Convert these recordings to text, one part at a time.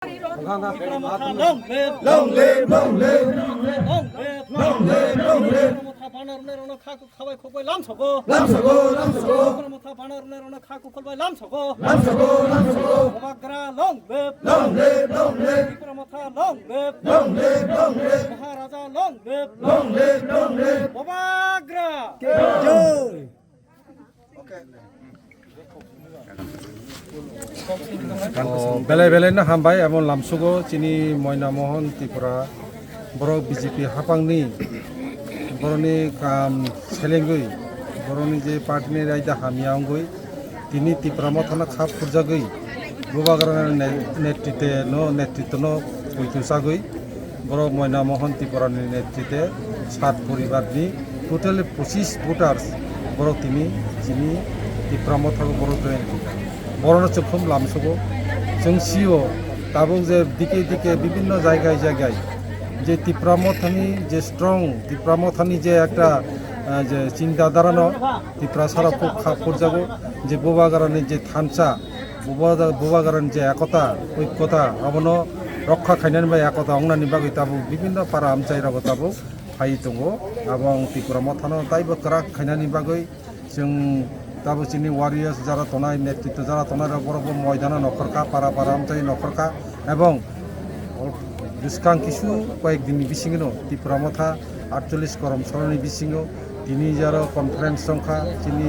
Long live, long live, long live, long live, long live, long live. lam sogo, lam sogo, lam sogo. Lam sogo, lam sogo. Obagra long live, long live, long live. Long live, long live, long live. Maharaja long live, long live, long live. Obagra. Joy. বেলে বেলে না হামবাই এমন লামসুগো চিনি ময়না মোহন ত্রিপুরা बर' BJP हाफांनि बर'नि काम सेलेंगै बर'नि जे पार्टीनि रायदा हामियांगै तिनि त्रिपुरामाव थाना खा फुरजागै गोबाग्रान नेतृत्व बैथुसागै बर' मयना मोहन त्रिपुरानि नेतृत्वे 7 परिबारनि टोटली 25 भोटार्स बर' तिनि जिनि त्रिपुरामाव थागो बर' जयेन बर'नो चोखोम लामसुगो जों सिओ दाबो जे दिके दिके विभिन्न जायगाय যে ত্রিপুরামথানি যে স্ট্রং ত্রিপুরামথানি যে একটা যে চিন্তাধারানো ত্রিপুরা সারা খুব খাপ পড়যাবো যে বোবাগারানি যে থানসা বোবাগারানি যে একতা ঐক্যতা আবনো রক্ষা খাইনানি বা একতা অংনানি বাগै তাবো বিভিন্ন পারা আমচাইরাবো তাবো ফাই दङ এবং ত্রিপুরামথানো তাইবো ক্রাক খাইনানি বাগै जों दाबो चिनि वारियार्स যারা তনাই নেতৃত্ব যারা তনারা বড় ময়দানা নখরকা পারা পারা আমচাই নখরকা এবং Biskang kisu কয়েক দিন বিসিংনো ত্রিপুরামথা 48 করম সরণি বিসিংও তিনি যারা কনফারেন্স সংখ্যা তিনি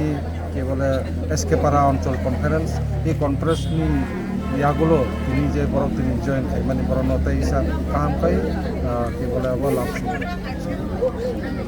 কে বলে এসকে পারা অঞ্চল কনফারেন্স এই কনফারেন্সনি ইয়াগুলো তিনি যে বড় তিনি জয়েন খাই মানে বড় নতাই ইসা কাম খাই কে বলে আবার লাভ